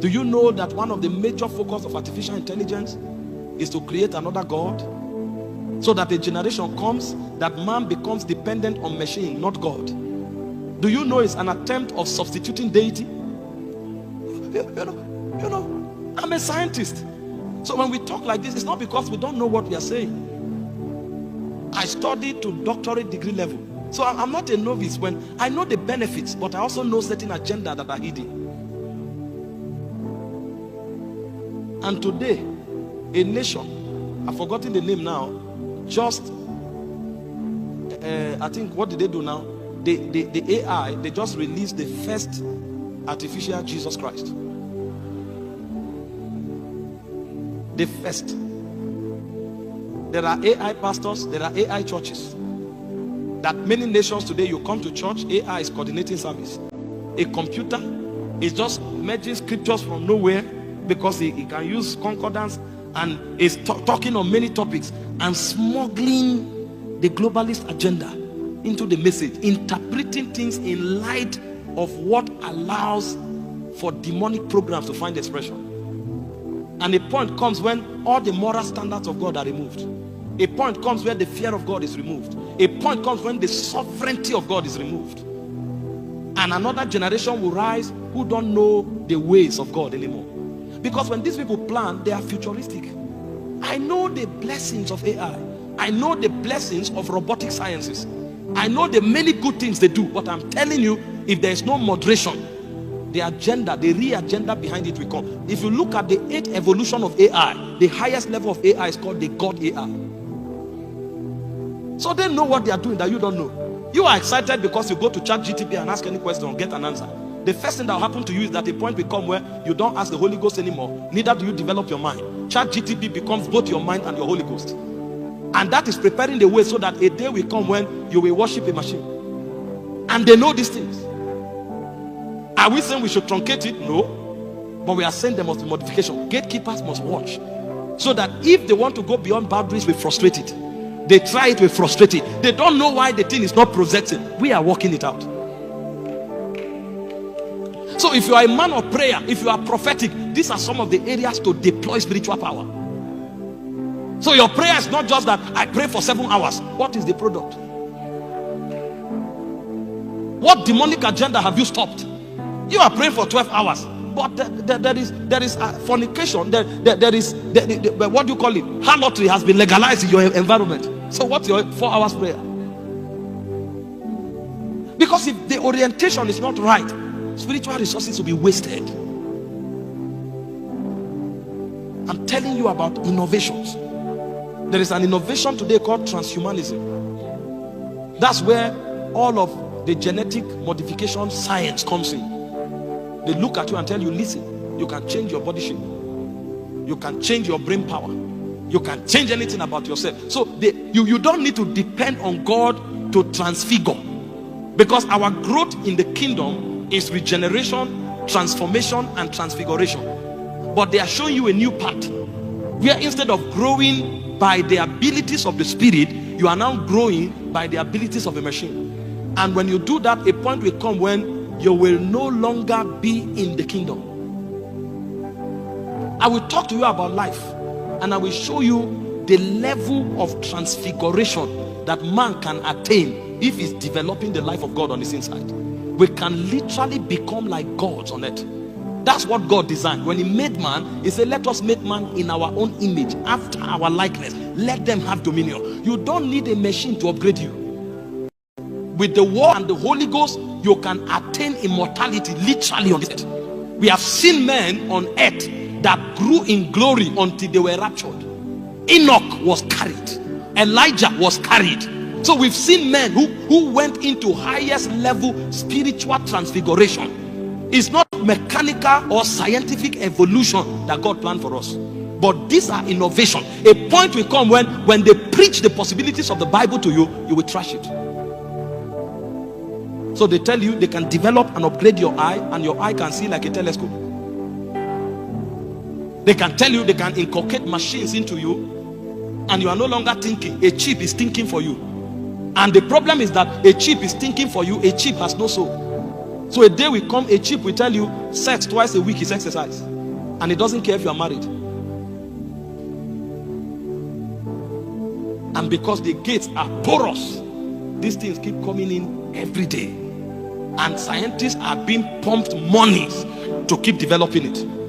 Do you know that one of the major focus of artificial intelligence is to create another God? So that a generation comes that man becomes dependent on machine, not God. Do you know it's an attempt of substituting deity? You know, I'm a scientist. So when we talk like this, it's not because we don't know what we are saying. I studied to doctorate degree level. So I'm not a novice when I know the benefits, but I also know certain agenda that are hidden. And today, a nation, I've forgotten the name now, just, I think, what did they do now? The AI, they just released the first artificial Jesus Christ. The first. There are AI pastors, there are AI churches. That many nations today, you come to church, AI is coordinating service. A computer is just merging scriptures from nowhere because he can use concordance and is talking on many topics and smuggling the globalist agenda into the message, interpreting things in light of what allows for demonic programs to find expression. And a point comes when all the moral standards of God are removed. A point comes where the fear of God is removed. A point comes when the sovereignty of God is removed. And another generation will rise who don't know the ways of God anymore. Because when these people plan, they are futuristic. I know the blessings of AI. I know the blessings of robotic sciences. I know the many good things they do. But I'm telling you, if there is no moderation, the agenda, the real agenda behind it will come. If you look at the 8th evolution of AI, the highest level of AI is called the God AI. So they know what they are doing that you don't know. You are excited because you go to ChatGPT and ask any question and get an answer. The first thing that will happen to you is that a point will come where you don't ask the Holy Ghost anymore. Neither do you develop your mind. ChatGPT becomes both your mind and your Holy Ghost. And that is preparing the way so that a day will come when you will worship a machine. And they know these things. Are we saying we should truncate it? No. But we are saying there must be modification. Gatekeepers must watch. So that if they want to go beyond boundaries, we're frustrated. They try it, we're frustrated. They don't know why the thing is not projecting. We are working it out. So if you are a man of prayer, if you are prophetic, these are some of the areas to deploy spiritual power. So your prayer is not just that I pray for 7 hours. What is the product? What demonic agenda have you stopped? You are praying for 12 hours. But there is fornication. There is what do you call it? Harlotry has been legalized in your environment. So what's your 4 hours prayer? Because if the orientation is not right, spiritual resources will be wasted. I'm telling you about innovations. There is an innovation today called transhumanism. That's where all of the genetic modification science comes in. They look at you and tell you, listen, you can change your body shape. You can change your brain power. You can change anything about yourself. So you don't need to depend on God to transfigure. Because our growth in the kingdom is regeneration, transformation, and transfiguration. But they are showing you a new path. Where instead of growing by the abilities of the spirit, you are now growing by the abilities of a machine. And when you do that, a point will come when you will no longer be in the kingdom. I will talk to you about life, and I will show you the level of transfiguration that man can attain if he's developing the life of God on his inside. We can literally become like gods on earth. That's what God designed. When he made man, he said, let us make man in our own image, after our likeness. Let them have dominion. You don't need a machine to upgrade you. With the word and the Holy Ghost, you can attain immortality literally on this earth. We have seen men on earth that grew in glory until they were raptured. Enoch was carried. Elijah was carried. So we've seen men who went into highest level spiritual transfiguration. It's not mechanical or scientific evolution that God planned for us. But these are innovation. A point will come when they preach the possibilities of the Bible to you, you will trash it. So they tell you they can develop and upgrade your eye, and your eye can see like a telescope. They can tell you they can inculcate machines into you, and you are no longer thinking. A chip is thinking for you. And the problem is that a chip is thinking for you. A chip has no soul. So a day will come, a chip will tell you sex twice a week is exercise, and it doesn't care if you are married. And because the gates are porous, these things keep coming in every day, and scientists are being pumped monies to keep developing it.